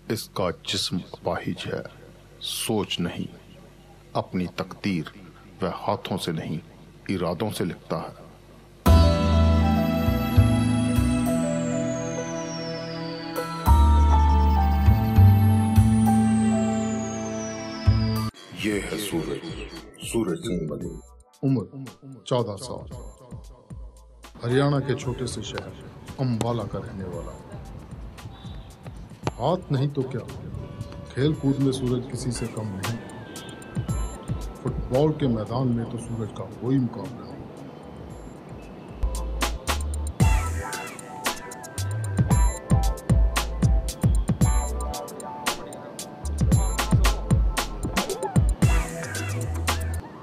इसका जिस्म अपाहिज है, सोच नहीं। अपनी तकदीर वह हाथों से नहीं, इरादों से लिखता है। ये है सूरज, सूरज सिंह मलिक। उम्र 14 साल, हरियाणा के छोटे से शहर अंबाला का रहने वाला। हाथ नहीं तो क्या, खेल कूद में सूरज किसी से कम नहीं। फुटबॉल के मैदान में तो सूरज का कोई मुकाबला नहीं।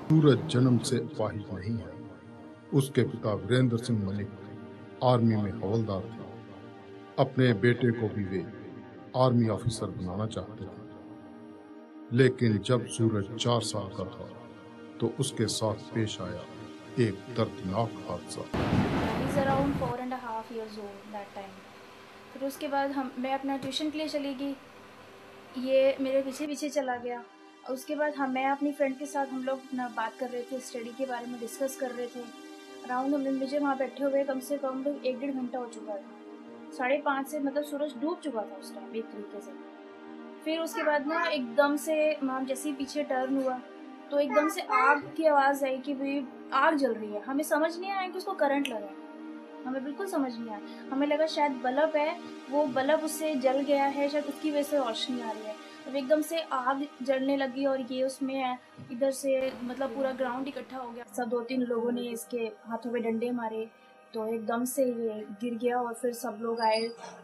सूरज जन्म से अपाहिज नहीं है। उसके पिता वीरेंद्र सिंह मलिक आर्मी में हवलदार थे। अपने बेटे को भी वे आर्मी ऑफिसर बनाना चाहते थे, लेकिन जब सूरज 4 साल का था तो उसके साथ पेश आया एक दर्दनाक हादसा। Around 4.5 years old that time। फिर उसके बाद मैं अपना ट्यूशन के लिए चली गई। ये मेरे पीछे पीछे चला गया। और उसके बाद मैं अपनी फ्रेंड के साथ हम लोग अपना बात कर रहे थे, स्टडी के बारे में डिस्कस कर रहे थे। अराउंड मुझे वहाँ बैठे हुए कम से कम 1-1.5 घंटा हो चुका था। 5:30 से मतलब सूरज डूब चुका था उस टाइम एक तरीके से। फिर उसके बाद ना एकदम से हम जैसे ही पीछे टर्न हुआ तो एकदम से आग की आवाज़ आई कि भाई आग जल रही है। हमें समझ नहीं आया कि उसको करंट लगा, हमें बिल्कुल समझ नहीं आया। हमें लगा शायद बल्ब है, वो बल्ब उससे जल गया है, शायद उसकी वजह से रोशनी आ रही है। अब एकदम से आग जलने लगी और ये उसमें इधर से मतलब पूरा ग्राउंड इकट्ठा हो गया। सब 2-3 लोगों ने इसके हाथों में डंडे मारे तो एकदम से ये गिर गया। और फिर सब लोग आए,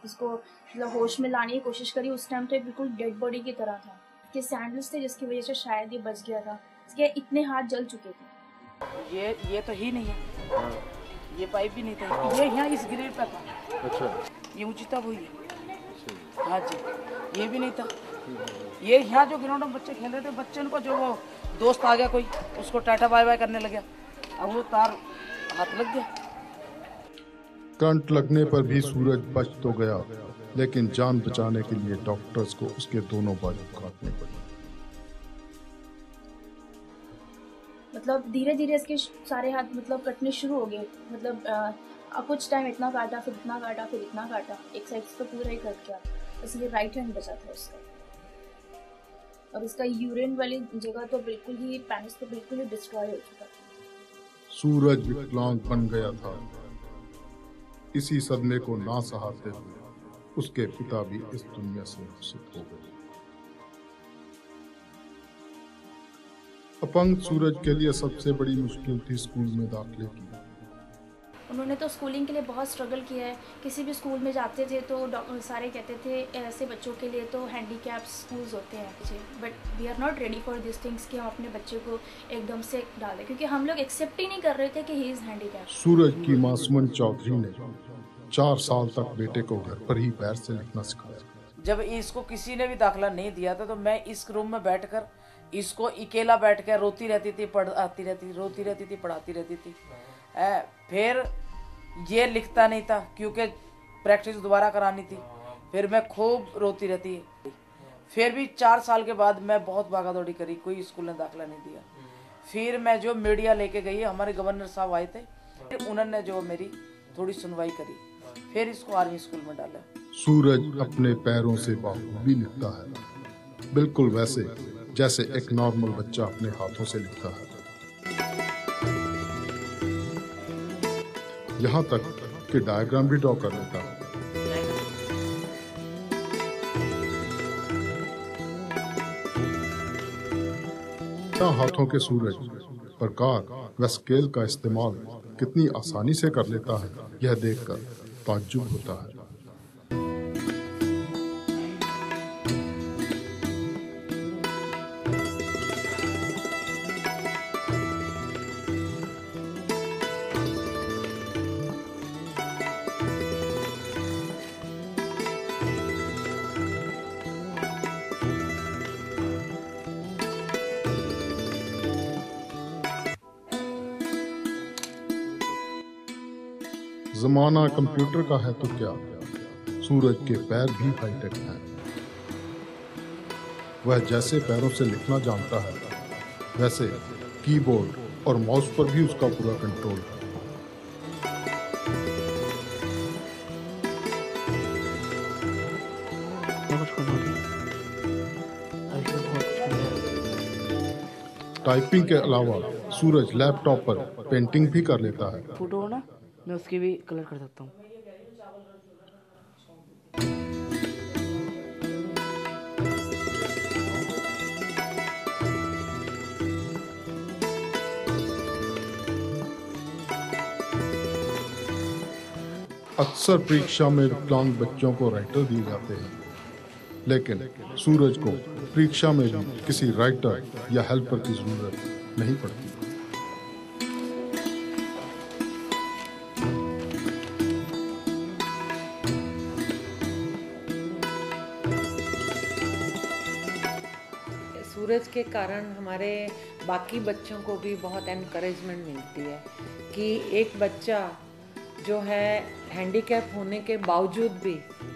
इसको मतलब होश में लाने की कोशिश करी। उस टाइम तो बिल्कुल डेड बॉडी की तरह था। इसके सैंडल्स थे जिसकी वजह से शायद ये बच गया था। इसके इतने हाथ जल चुके थे। ये तो ही नहीं है, ये पाइप भी नहीं था, ये यहाँ इस ग्रिल पे था। अच्छा, ये ऊंची तब हुई है। हाँ जी, ये भी नहीं था। ये यहाँ जो ग्राउंड में बच्चे खेल रहे थे, बच्चे उनको जो वो दोस्त आ गया कोई, उसको टाटा बाय बाय करने लगा, अब वो तार हाथ लग गया। करंट लगने पर भी सूरज बच तो गया, लेकिन जान बचाने के लिए डॉक्टर्स को उसके दोनों बाजू काटने पड़े। मतलब धीरे धीरे इसके सारे हाथ मतलब कटने शुरू हो गए। मतलब कुछ टाइम इतना काटा, फिर इतना काटा, फिर इतना काटा, एक साइड से तो पूरा ही कट गया। इसलिए राइट हैंड बचा था उसका। और इसका यूरिन वाली जगह तो बिल्कुल ही, पेनिस तो बिल्कुल ही डिस्ट्रॉय हो चुका था। सूरज विकलांग बन गया था। इसी सदमे को ना सहारते हुए उसके पिता भी इस दुनिया से रुखसत हो गए। अपंग सूरज के लिए सबसे बड़ी मुश्किल थी स्कूल में दाखिले की। उन्होंने तो स्कूलिंग के लिए बहुत स्ट्रगल किया है। किसी भी स्कूल में जाते थे तो सारे कहते थे ऐसे बच्चों के लिए तो हैंडीकैप स्कूल्स होते हैं, but we are not ready for this things कि हम अपने बच्चे को एकदम से डालें, क्योंकि हम लोग एक्सेप्ट ही नहीं कर रहे थे कि ही इज़ हैंडीकैप। सूरज की मां सुमन चौधरी ने 4 साल तक बेटे को घर पर ही पैर से लिखना सिखाया। जब इसको किसी ने भी दाखिला नहीं दिया था तो मैं इस रूम में बैठकर इसको अकेला बैठ कर रोती रहती थी, पढ़ाती रहती, रोती रहती थी, पढ़ाती रहती थी। फिर ये लिखता नहीं था क्योंकि प्रैक्टिस दोबारा करानी थी। फिर मैं खूब रोती रहती। फिर भी 4 साल के बाद मैं बहुत भागा दौड़ी करी, कोई स्कूल ने दाखिला नहीं दिया। फिर मैं जो मीडिया लेके गई, हमारे गवर्नर साहब आए थे, फिर उन्होंने जो मेरी थोड़ी सुनवाई करी, फिर इसको आर्मी स्कूल में डाला। सूरज अपने पैरों से भी लिखता है, बिल्कुल वैसे जैसे एक नॉर्मल बच्चा अपने हाथों से लिखता है। यहाँ तक कि डायग्राम भी ड्रॉ कर लेता है। हाथों के सूरज प्रकार व स्केल का इस्तेमाल कितनी आसानी से कर लेता है, यह देखकर ताज्जुब होता है। जमाना कंप्यूटर का है तो क्या, सूरज के पैर भी हाईटेक हैं। वह जैसे पैरों से लिखना जानता है, वैसे कीबोर्ड और माउस पर भी उसका पूरा कंट्रोल है। टाइपिंग के अलावा सूरज लैपटॉप पर पेंटिंग भी कर लेता है। फोटो ना, मैं उसकी भी कलर कर सकता हूँ। अक्सर परीक्षा में विकलांग बच्चों को राइटर दिए जाते हैं, लेकिन सूरज को परीक्षा में भी किसी राइटर या हेल्पर की जरूरत नहीं पड़ती। सूरज के कारण हमारे बाकी बच्चों को भी बहुत एनकरेजमेंट मिलती है कि एक बच्चा जो है हैंडीकैप होने के बावजूद भी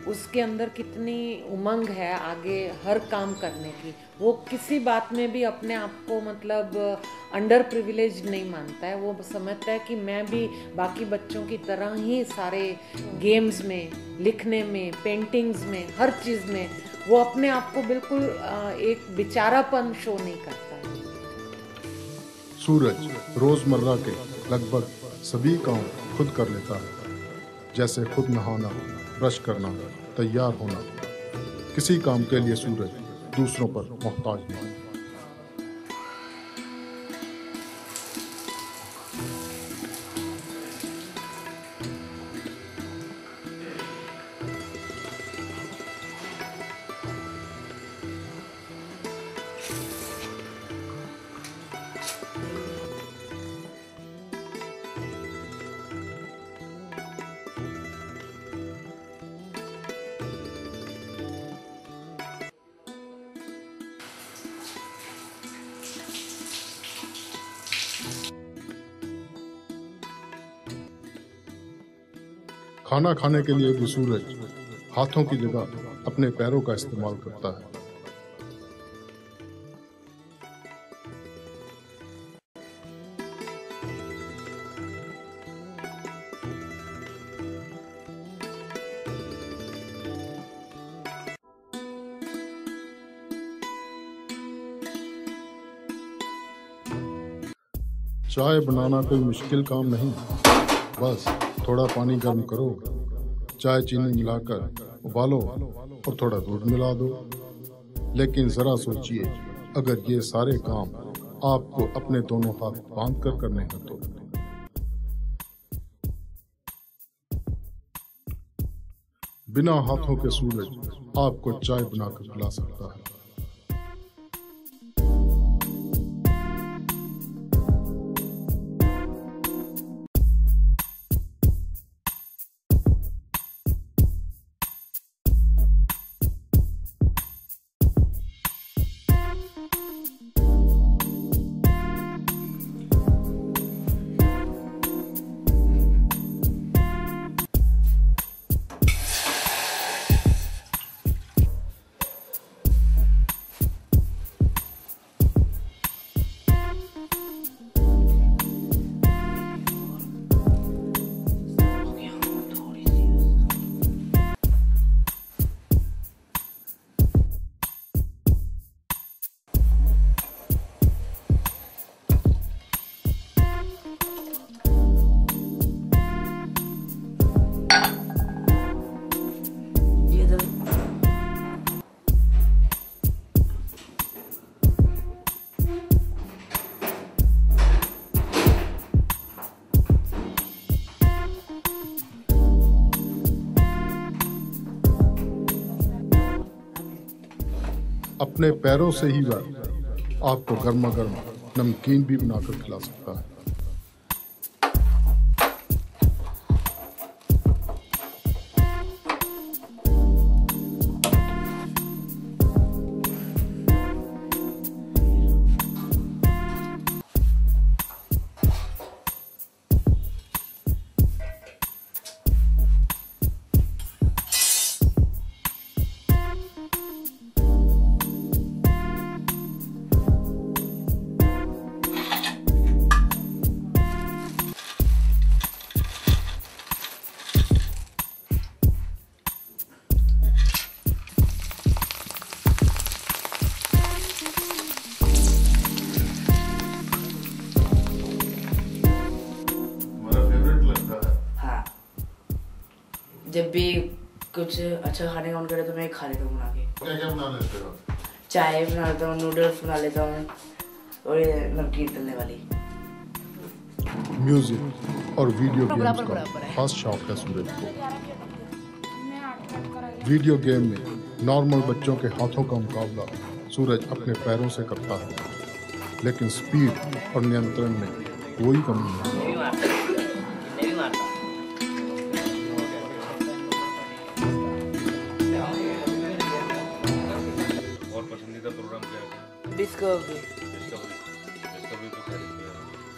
उसके अंदर कितनी उमंग है आगे हर काम करने की। वो किसी बात में भी अपने आप को मतलब अंडर प्रिविलेज नहीं मानता है। वो समझता है कि मैं भी बाकी बच्चों की तरह ही सारे गेम्स में, लिखने में, पेंटिंग्स में, हर चीज़ में वो अपने आप को बिल्कुल एक बेचारापन शो नहीं करता है। सूरज रोजमर्रा के लगभग सभी काम खुद कर लेता है, जैसे खुद नहाना, ब्रश करना, तैयार होना। किसी काम के लिए सूरज दूसरों पर मोहताज नहीं। खाना खाने के लिए भी सूरज हाथों की जगह अपने पैरों का इस्तेमाल करता है। चाय बनाना कोई मुश्किल काम नहीं, बस थोड़ा पानी गर्म करो, चाय चीनी मिलाकर उबालो और थोड़ा दूध मिला दो। लेकिन जरा सोचिए, अगर ये सारे काम आपको अपने दोनों हाथ बांध कर करने हैं तो। बिना हाथों के सूरज आपको चाय बनाकर पिला सकता है। अपने पैरों से ही वह आपको गर्मा गर्म नमकीन भी बनाकर खिला सकता है। जब भी कुछ अच्छा खाने का मन करे तो मैं खा लेता हूँ बना के। क्या क्या बना लेते हो? चाय बना लेता हूँ, नूडल्स बना लेता हूँ और ये नमकीन तलने वाली। म्यूजिक और वीडियो गेम्स का खास शौक है सूरज को। वीडियो गेम में नॉर्मल बच्चों के हाथों का मुकाबला सूरज अपने पैरों से करता है, लेकिन स्पीड और नियंत्रण में कोई कमी नहीं। और पसंदीदा प्रोग्राम क्या है? डिस्कवरी। डिस्कवरी तो क्या देखते हैं?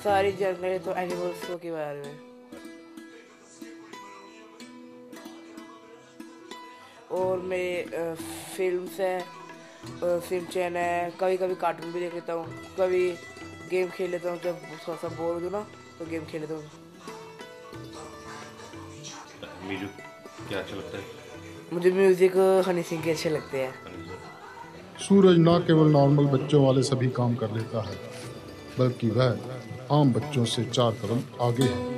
सारी जानकारी तो एनिमल्स के बारे में, और मेरे फिल्म्स है, सिमचैन है, कभी कभी कार्टून भी देख लेता हूँ, कभी गेम खेल लेता हूँ। जब थोड़ा सा बोर हो ना तो गेम खेल लेता हूँ। म्यूजिक क्या अच्छा लगता है? मुझे म्यूजिक हनी सिंह के अच्छे लगते हैं। सूरज न केवल नॉर्मल बच्चों वाले सभी काम कर लेता है, बल्कि वह आम बच्चों से 4 कदम आगे है।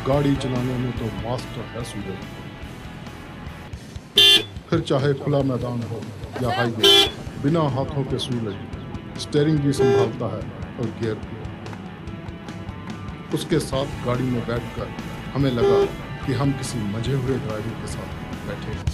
गाड़ी चलाने में तो मास्टर है सूरज। फिर चाहे खुला मैदान हो या हाईवे, बिना हाथों के सूरज स्टीयरिंग भी संभालता है और गियर भी। उसके साथ गाड़ी में बैठकर हमें लगा कि हम किसी मजे हुए ड्राइवर के साथ बैठे हैं।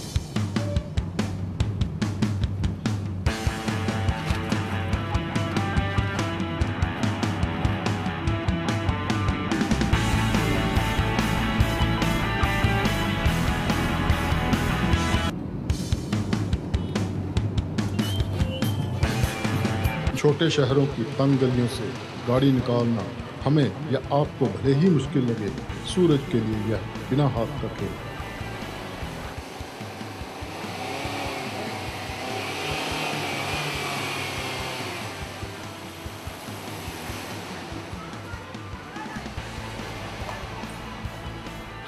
छोटे शहरों की तंग गलियों से गाड़ी निकालना हमें या आपको भले ही मुश्किल लगे, सूरज के लिए यह बिना हाथ का खेल।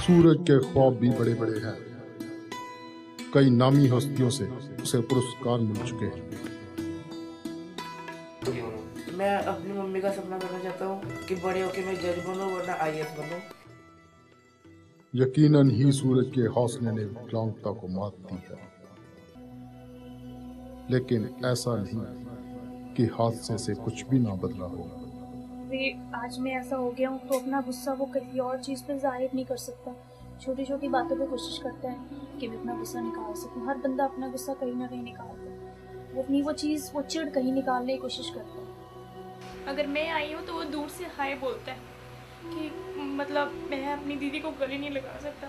सूरज के ख्वाब भी बड़े बड़े हैं। कई नामी हस्तियों से उसे पुरस्कार मिल चुके हैं। मैं अपनी मम्मी का सपना करना चाहता हूँ कि बड़े होकर मैं जज बनूं वरना IAS बनूं। यकीनन ही सूरज के हौसले ने विकलांगता को मात दी है, लेकिन ऐसा नहीं कि हादसे से कुछ भी ना बदला हो। आज मैं ऐसा हो गया हूँ तो अपना गुस्सा वो किसी और चीज़ पे जाहिर नहीं कर सकता। छोटी छोटी बातों पे कोशिश करता है कि मैं अपना गुस्सा निकाल सकूँ। हर बंदा अपना गुस्सा कहीं ना कहीं निकालता है। वो अपनी वो चीज़, वो चिढ़ कहीं निकालने की कोशिश करता है। अगर मैं आई हूँ तो वो दूर से हाय बोलता है कि मतलब मैं अपनी दीदी को गले नहीं लगा सकता।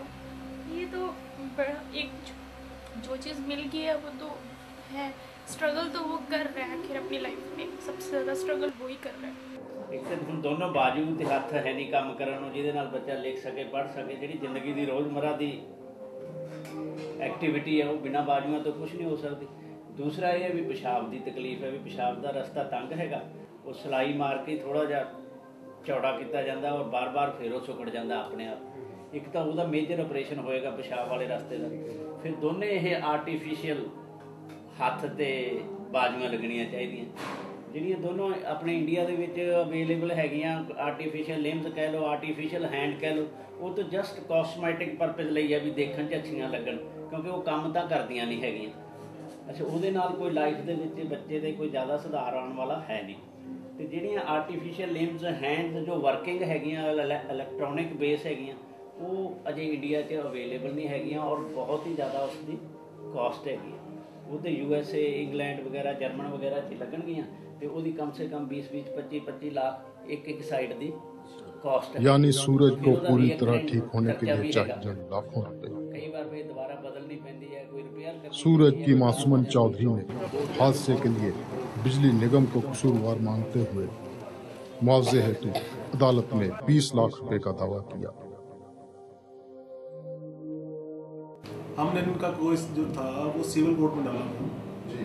ये तो बड़ा एक जो चीज़ मिल गई है वो तो है। स्ट्रगल तो वो कर रहा है आखिर अपनी लाइफ में, सबसे ज़्यादा स्ट्रगल वो ही कर रहा है। एक तो हम दोनों बाजू ते हੱਥ है नहीं काम करन ਨੂੰ ਜਿਹਦੇ ਨਾਲ ਬੱਚਾ ਲਿਖ ਸਕੇ ਪੜ੍ਹ ਸਕੇ। ਜਿਹੜੀ ਜ਼ਿੰਦਗੀ ਦੀ ਰੋਜ਼ਮਰਾ ਦੀ ਐਕਟੀਵਿਟੀ ਹੈ ਉਹ ਬਿਨਾਂ ਬਾਜੂਆਂ ਤੋਂ ਕੁਝ ਨਹੀਂ ਹੋ ਸਕਦੀ। ਦੂਸਰਾ ਇਹ ਹੈ ਵੀ ਪਿਸ਼ਾਬ ਦੀ ਤਕਲੀਫ ਹੈ, ਵੀ ਪਿਸ਼ਾਬ ਦਾ ਰਸਤਾ ਤੰਗ ਹੈਗਾ, ਉਹ ਸਲਾਈ ਮਾਰ ਕੇ ਥੋੜਾ ਜਿਹਾ ਚੌੜਾ ਕੀਤਾ ਜਾਂਦਾ ਔਰ ਬਾਰ-ਬਾਰ ਫਿਰ ਉਹ ਸੁੱਕੜ ਜਾਂਦਾ ਆਪਣੇ ਆਪ। ਇੱਕ ਤਾਂ ਉਹਦਾ ਮੇਜਰ ਆਪਰੇਸ਼ਨ ਹੋਏਗਾ ਪਿਸ਼ਾਬ ਵਾਲੇ ਰਸਤੇ ਦਾ। ਫਿਰ ਦੋਨੇ ਇਹ ਆਰਟੀਫੀਸ਼ੀਅਲ ਹੱਥ ਤੇ ਬਾਜੂਆਂ ਲੱਗਣੀਆਂ ਚਾਹੀਦੀਆਂ, ਜਿਹੜੀਆਂ ਦੋਨੋਂ ਆਪਣੇ ਇੰਡੀਆ ਦੇ ਵਿੱਚ ਅਵੇਲੇਬਲ ਹੈਗੀਆਂ। ਆਰਟੀਫੀਸ਼ੀਅਲ ਲਿੰਬਸ ਕਹਿ ਲਓ, ਆਰਟੀਫੀਸ਼ੀਅਲ ਹੈਂਡ ਕਹਿ ਲਓ, ਉਹ ਤਾਂ ਜਸਟ ਕਾਸਮੈਟਿਕ ਪਰਪਸ ਲਈ ਹੈ ਵੀ ਦੇਖਣ 'ਚ ਅੱਛੀਆਂ ਲੱਗਣ, ਕਿਉਂਕਿ ਉਹ ਕੰਮ ਤਾਂ ਕਰਦੀਆਂ ਨਹੀਂ ਹੈਗੀਆਂ। ਅੱਛਾ, ਉਹਦੇ ਨਾਲ ਕੋਈ ਲਾਈਫ ਦੇ ਵਿੱਚ ਬੱਚੇ ਦੇ ਕੋਈ ਜ਼ਿਆਦਾ ਸੁਧਾਰ ਆਉਣ ਵਾਲਾ ਹੈ ਨਹੀਂ। ਅਤੇ ਜਿਹੜੀਆਂ ਆਰਟੀਫੀਸ਼ੀਅਲ ਲਿੰਬਸ ਹੈਂਡਸ ਜੋ ਵਰਕਿੰਗ ਹੈਗੀਆਂ, ਇਲੈਕਟ੍ਰੋਨਿਕ ਬੇਸ ਹੈਗੀਆਂ, ਉਹ ਅਜੇ ਇੰਡੀਆ 'ਚ ਅਵੇਲੇਬਲ ਨਹੀਂ ਹੈਗੀਆਂ ਔਰ ਬਹੁਤ ਹੀ ਜ਼ਿਆਦਾ ਉਸਦੀ ਕਾਸਟ ਹੈਗੀ ਹੈ। ਉਹ ਤਾਂ USA, ਇੰਗਲੈਂਡ ਵਗੈਰਾ, ਜਰਮਨ ਵਗੈਰਾ 'ਚ ਲੱਗਣਗੀਆਂ ਤੇ ਉਹਦੀ ਕਮ ਸੇ ਕਮ 20-20, 25-25 लाख एक साइड दी कॉस्ट है। यानी सूरज को पूरी तरह ठीक होने के लिए चाहिए लाखों रुपए। कई बार फिर दोबारा बदलनी पैंदी है, कोई रिपेयर। सूरज की मासूमन चौधरी ने हादसे के लिए बिजली निगम को कसूरवार मानते हुए मुआवजे हेतु अदालत में 20 लाख रुपए का दावा किया। हमने इनका केस जो था वो सिविल कोर्ट में डाला था जी,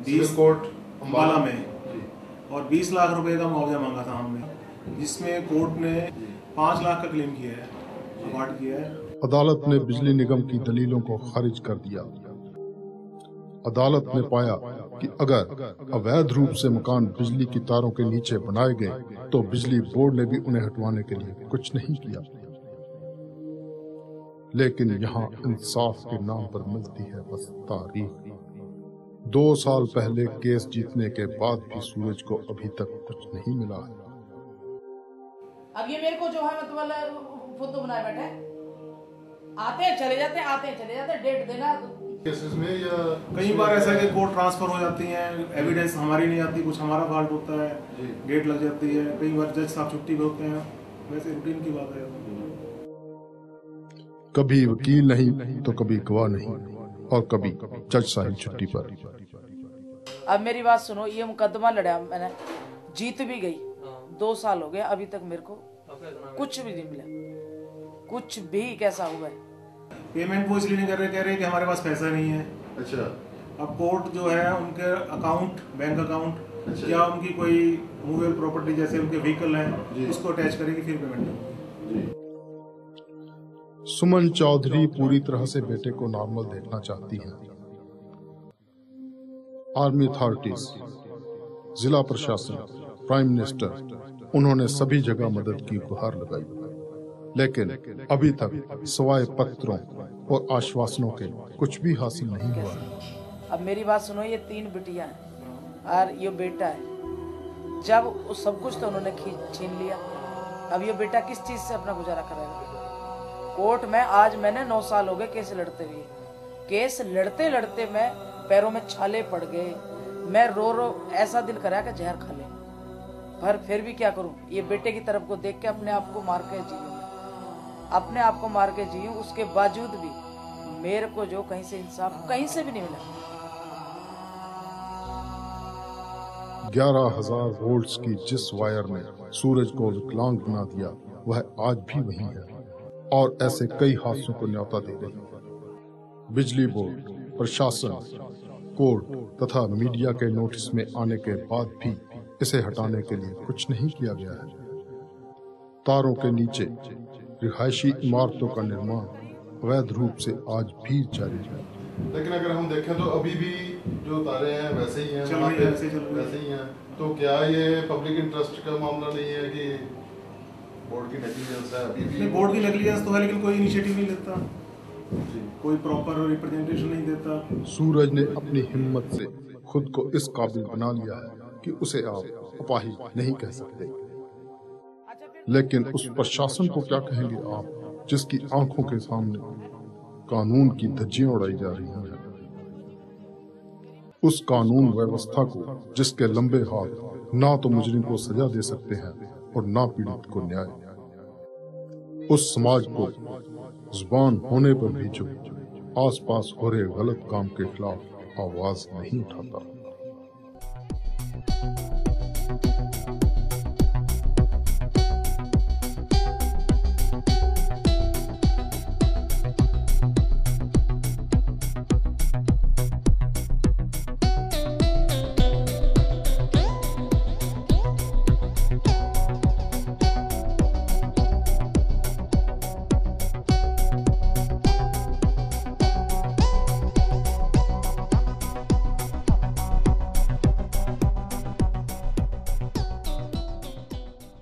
20 कोर्ट अम्बाला में जी, और 20 लाख रुपए का मुआवजा मांगा था हमने, जिसमें कोर्ट ने 5 लाख का क्लेम किया है, अवार्ड किया है। अदालत ने बिजली निगम की दलीलों को खारिज कर दिया। अदालत ने पाया कि अगर अवैध रूप से मकान बिजली की तारों के नीचे बनाए गए तो बिजली बोर्ड ने भी उन्हें हटवाने के लिए कुछ नहीं किया। लेकिन यहाँ इंसाफ के नाम पर मिलती है बस तारीख। 2 साल पहले केस जीतने के बाद भी सूरज को अभी तक कुछ नहीं मिला है। अब ये मेरे को जो है मतलब फोटो बनाए बैठे आते हैं चले जाते हैं, आते हैं चले जाते हैं, डेट देना केसेस में या कई बार ऐसा है कि कोर्ट ट्रांसफर हो जाती है, एविडेंस हमारी नहीं आती, कुछ हमारा फॉल्ट होता है, डेट लग जाती है। कई बार जज साहब छुट्टी पे होते हैं, वैसे रूटीन की बात है। कभी वकील नहीं तो कभी गवाह नहीं और कभी जज साहिब छुट्टी पर। अब मेरी बात सुनो, ये मुकदमा लड़ा मैंने, जीत भी गई, 2 साल हो गए, अभी तक मेरे को कुछ भी नहीं मिला, कुछ भी। कैसा हुआ है पेमेंट वो इसलिए नहीं कर रहे, कह रहे कि हमारे पास पैसा नहीं है। अच्छा, अब कोर्ट जो है उनके अकाउंट, बैंक अकाउंट या उनकी कोई मूवेबल प्रॉपर्टी जैसे उनके व्हीकल हैं, उसको अटैच करेगी फिर पेमेंट होगी। सुमन चौधरी पूरी तरह से बेटे को नॉर्मल देखना चाहती हैं। आर्मी अथॉरिटीज, जिला प्रशासन, प्राइम मिनिस्टर, उन्होंने सभी जगह मदद की गुहार लगाई, लेकिन अभी तक सवाए पत्रों और आश्वासनों के कुछ भी हासिल नहीं हुआ है। अब मेरी बात सुनो, ये 3 बिटियां हैं और ये बेटा है। जब सब कुछ तो उन्होंने छीन लिया, अब ये बेटा किस चीज से अपना गुजारा करेगा? कोर्ट में आज मैंने 9 साल हो गए केस लड़ते हुए, केस लड़ते लड़ते मैं पैरों में छाले पड़ गए, मैं रो रो ऐसा दिल करा कि जहर खा ले, पर फिर भी क्या करूं? ये बेटे की तरफ को देख के अपने आप को मार के जीऊं, अपने आप को मार के जीऊं। उसके बावजूद भी मेरे को जो कहीं से इंसाफ कहीं से भी नहीं मिला। 11,000 वोल्ट्स की जिस वायर ने सूरज को विकलांग बना दिया, वह आज भी वही है और ऐसे कई हादसों को न्योता दे रही है। बिजली बोर्ड, प्रशासन, कोर्ट तथा मीडिया के नोटिस में आने के बाद भी इसे हटाने के लिए कुछ नहीं किया गया है। तारों के नीचे रिहायशी इमारतों का निर्माण अवैध रूप से आज भी जारी है। लेकिन अगर हम देखें तो अभी भी जो तारे हैं वैसे ही हैं, वैसे ही हैं। तो क्या ये पब्लिक इंटरेस्ट का मामला नहीं है कि बोर्ड की नेग्लिजेंस है? अभी भी बोर्ड की नेग्लिजेंस तो है, लेकिन कोई इनिशिएटिव नहीं लेता, कोई प्रॉपर रिप्रेजेंटेशन नहीं देता। सूरज ने अपनी हिम्मत से खुद को इस काबिल बना लिया है कि उसे आप अपाहिज नहीं कह सकते। लेकिन उस प्रशासन को क्या कहेंगे आप, जिसकी आंखों के सामने कानून की धज्जियां उड़ाई जा रही हैं? उस कानून व्यवस्था को जिसके लंबे हाथ ना तो मुजरिम को सजा दे सकते हैं और ना पीड़ित को न्याय। उस समाज को जुबान होने पर भी जो आसपास हो रहे गलत काम के खिलाफ आवाज नहीं उठाता।